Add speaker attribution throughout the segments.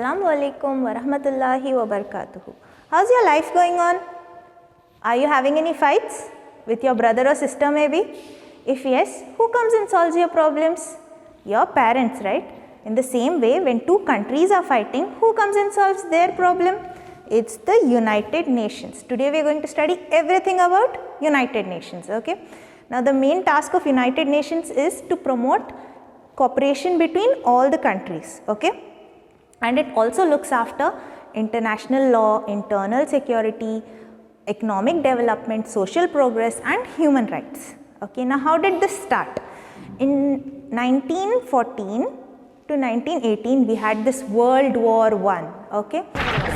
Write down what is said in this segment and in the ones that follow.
Speaker 1: Assalamu alaikum wa rahmatullahi wa barakatuhu. How's your life going on? Are you having any fights with your brother or sister maybe? If yes, who comes and solves your problems? Your parents, right? In the same way, when two countries are fighting, who comes and solves their problem? It's the United Nations. Today we are going to study everything about United Nations, okay? Now the main task of United Nations is to promote cooperation between all the countries, okay? And it also looks after international law, internal security, economic development, social progress and human rights. Okay, now how did this start? In 1914 to 1918 we had this World War I, okay.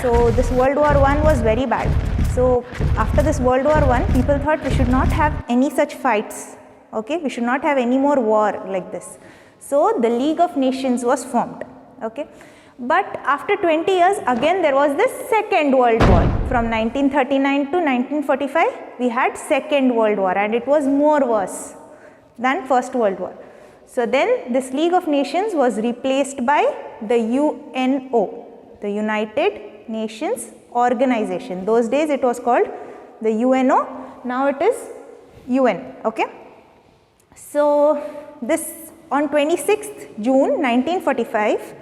Speaker 1: So this World War I was very bad. So after this World War I, people thought we should not have any such fights, okay. We should not have any more war like this. So the League of Nations was formed, okay. But after 20 years again there was this Second World War. From 1939 to 1945 we had Second World War and it was more worse than First World War. So then this League of Nations was replaced by the UNO, the United Nations Organization. Those days it was called the UNO, now it is UN, okay. So this on 26th June 1945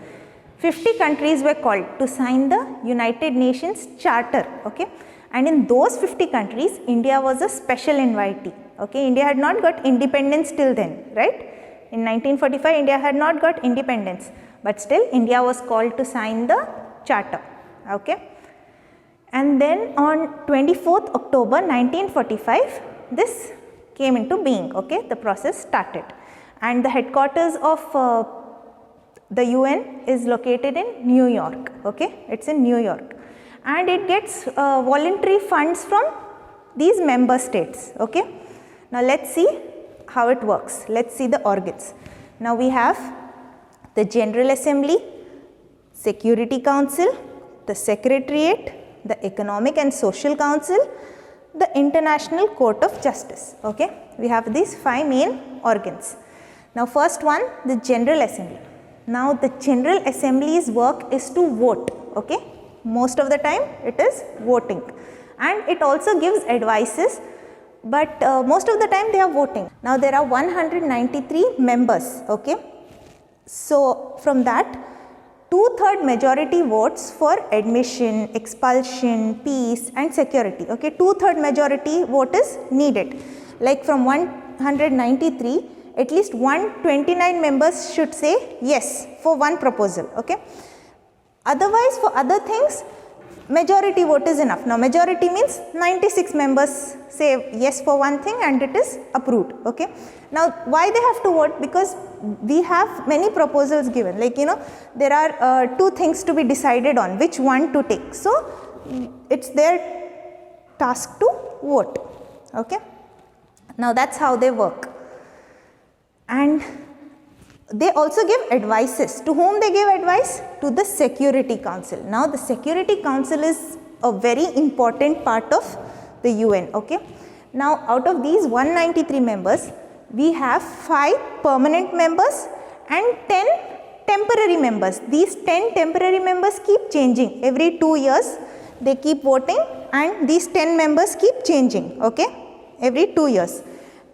Speaker 1: 50 countries were called to sign the United Nations Charter, okay. And in those 50 countries, India was a special invitee, okay. India had not got independence till then, right. In 1945, India had not got independence, but still India was called to sign the Charter, okay. And then on 24th October 1945, this came into being, okay. The process started and the headquarters of the UN is located in New York, okay. It's in New York and it gets voluntary funds from these member states, okay. Now let's see how it works. Let's see the organs. Now we have the General Assembly, Security Council, the Secretariat, the Economic and Social Council, the International Court of Justice, okay. We have these 5 main organs. Now first one, the General Assembly. Now the General Assembly's work is to vote, okay. Most of the time it is voting and it also gives advices, but most of the time they are voting. Now there are 193 members, okay. So from that 2/3 majority votes for admission, expulsion, peace and security, okay. 2/3 majority vote is needed. Like from 193, at least 129 members should say yes for one proposal, okay. Otherwise for other things majority vote is enough. Now majority means 96 members say yes for one thing and it is approved, okay. Now why they have to vote? Because we have many proposals given, like there are 2 things to be decided on, which one to take. So it's their task to vote, okay. Now that's how they work. And they also give advices. To whom they give advice? To the Security Council. Now the Security Council is a very important part of the UN, okay. Now out of these 193 members, we have 5 permanent members and 10 temporary members. These 10 temporary members keep changing. Every 2 years they keep voting and these 10 members keep changing, okay, every 2 years.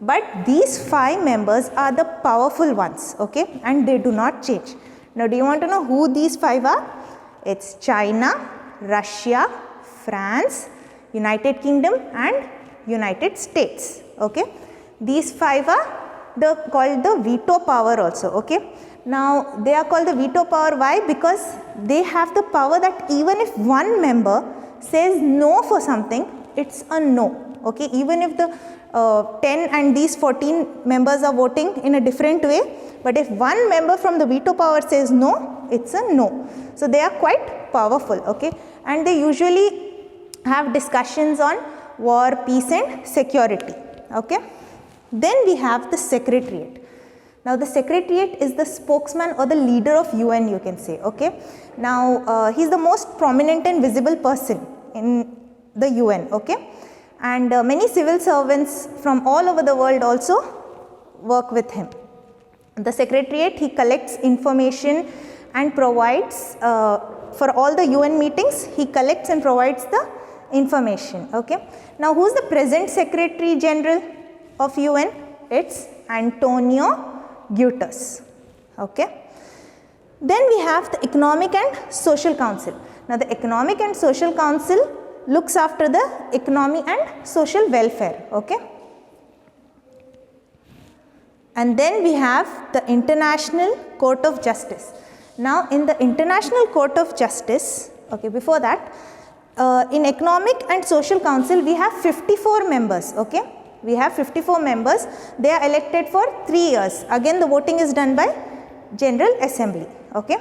Speaker 1: But these 5 members are the powerful ones, okay, and they do not change. Now do you want to know who these 5 are? It's China, Russia, France, United Kingdom and United States, okay. These 5 are called the veto power also, okay. Now they are called the veto power. Why? Because they have the power that even if one member says no for something, it's a no, okay. Even if the 10 and these 14 members are voting in a different way, but if one member from the veto power says no, it's a no. So they are quite powerful, okay, and they usually have discussions on war, peace and security, okay. Then we have the Secretariat. Now the Secretariat is the spokesman or the leader of UN, you can say, okay. Now he is the most prominent and visible person in the UN, okay. And many civil servants from all over the world also work with him. The Secretariat, he collects information and provides for all the UN meetings, he collects and provides the information. Okay. Now, who is the present Secretary General of UN? It's Antonio Guterres. Okay. Then we have the Economic and Social Council. Now, the Economic and Social Council looks after the economy and social welfare. Okay. And then we have the International Court of Justice. Now, in the International Court of Justice, okay, before that, in Economic and Social Council, we have 54 members. Okay. We have 54 members. They are elected for 3 years. Again, the voting is done by General Assembly. Okay.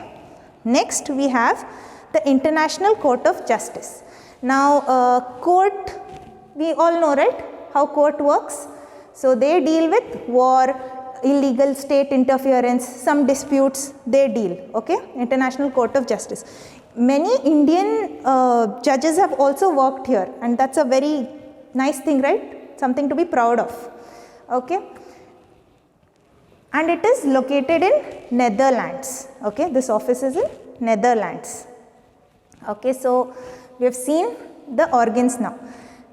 Speaker 1: Next, we have the International Court of Justice. Now, court, we all know, right, how court works. So, they deal with war, illegal state interference, some disputes, they deal. Okay. International Court of Justice. Many Indian judges have also worked here, and that's a very nice thing, right? Something to be proud of. Okay. And it is located in Netherlands. Okay. This office is in Netherlands. Okay. So, we have seen the organs now.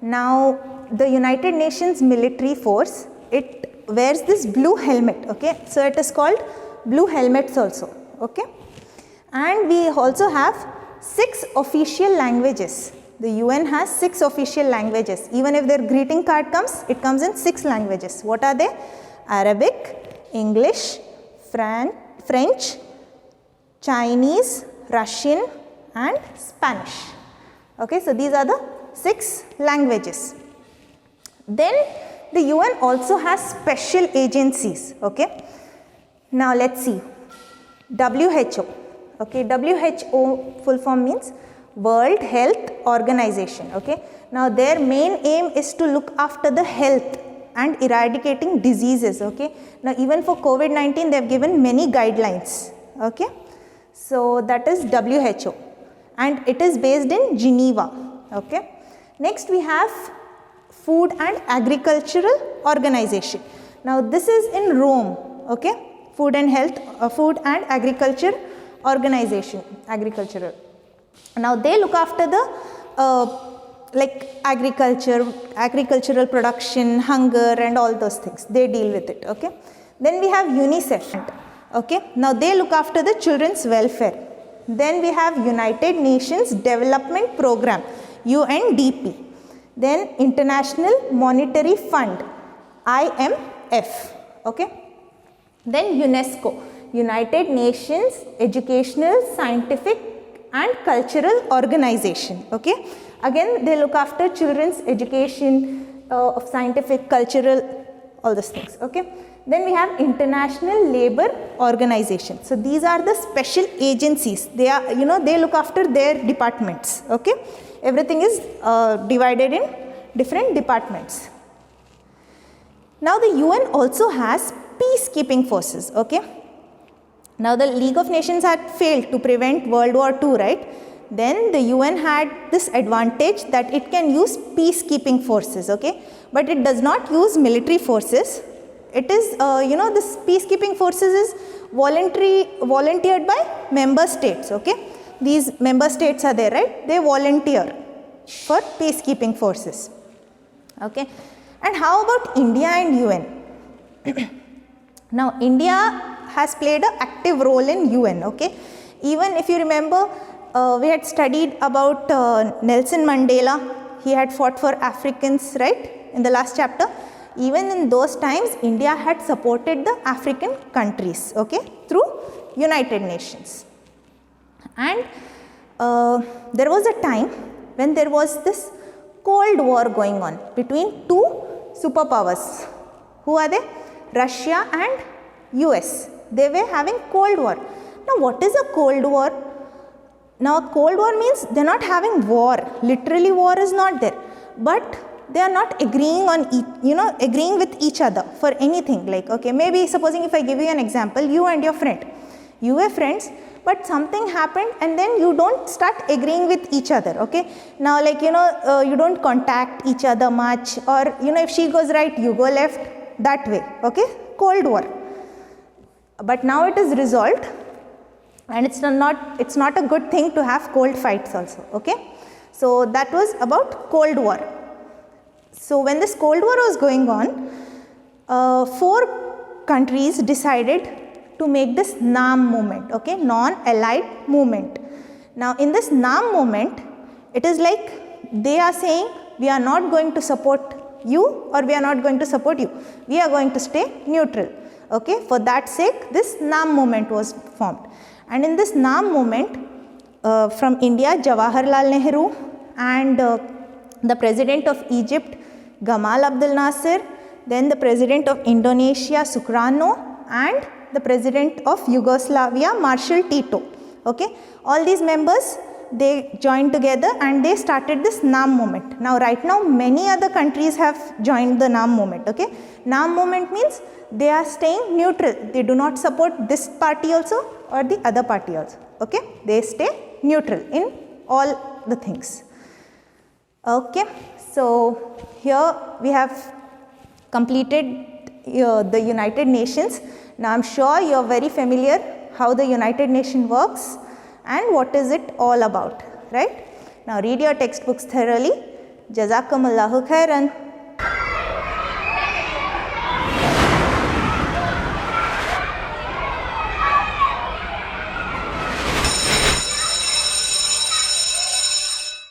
Speaker 1: Now, the United Nations military force, it wears this blue helmet. Okay. So, it is called blue helmets also. Okay. And we also have 6 official languages. The UN has 6 official languages. Even if their greeting card comes, it comes in 6 languages. What are they? Arabic, English, French, Chinese, Russian and Spanish. Okay, so these are the 6 languages. Then the UN also has special agencies. Okay. Now let's see. WHO. Okay, WHO full form means World Health Organization. Okay. Now their main aim is to look after the health and eradicating diseases. Okay. Now even for COVID-19 they have given many guidelines. Okay. So that is WHO and it is based in Geneva. Okay. Next we have Food and Agricultural Organization. Now this is in Rome. Okay. Food and Agriculture Organization, agricultural. Now they look after the like agricultural production, hunger and all those things. They deal with it. Okay. Then we have UNICEF. Okay. Now they look after the children's welfare. Then we have United Nations Development Program, UNDP. Then International Monetary Fund, IMF. Okay. Then UNESCO, United Nations Educational, Scientific and Cultural Organization. Okay. Again they look after children's education, of scientific, cultural, all those things. Okay. Then we have International Labour Organization. So these are the special agencies. They are, they look after their departments. Okay. Everything is divided in different departments. Now the UN also has peacekeeping forces. Okay. Now the League of Nations had failed to prevent World War II, right? Then the UN had this advantage that it can use peacekeeping forces. Okay. But it does not use military forces. It is, this peacekeeping forces is volunteered by member states. Okay. These member states are there, right? They volunteer for peacekeeping forces. Okay. And how about India and UN? Now India has played an active role in UN. Okay. Even if you remember, we had studied about Nelson Mandela. He had fought for Africans, right, in the last chapter. Even in those times, India had supported the African countries, okay, through United Nations. And there was a time when there was this Cold War going on between 2 superpowers. Who are they? Russia and US. They were having Cold War. Now what is a Cold War? Now a Cold War means they are not having war. Literally war is not there. But they are not agreeing on, agreeing with each other for anything. Like, okay, maybe supposing if I give you an example, you and your friend. You were friends, but something happened and then you don't start agreeing with each other. Okay. Now like, you don't contact each other much, or, if she goes right, you go left, that way. Okay. Cold War. But now it is resolved. and it's not a good thing to have cold fights also. Okay, so that was about Cold War. So when this Cold War was going on, 4 countries decided to make this NAM movement, okay, non-allied movement. Now in this NAM movement, it is like they are saying we are not going to support you or we are not going to support you, we are going to stay neutral. Okay, for that sake this NAM movement was formed, and in this NAM movement from India, Jawaharlal Nehru and the President of Egypt, Gamal Abdel Nasser, then the President of Indonesia, Sukarno, and the President of Yugoslavia, Marshal Tito. Okay, all these members, they joined together and they started this NAM movement. Now right now many other countries have joined the NAM movement. Okay, NAM movement means they are staying neutral, they do not support this party also or the other party also. Okay, they stay neutral in all the things. Okay, so here we have completed the United Nations. Now I am sure you are very familiar how the United Nations works and what is it all about, right? Now read your textbooks thoroughly. Jazakumullahu khairan.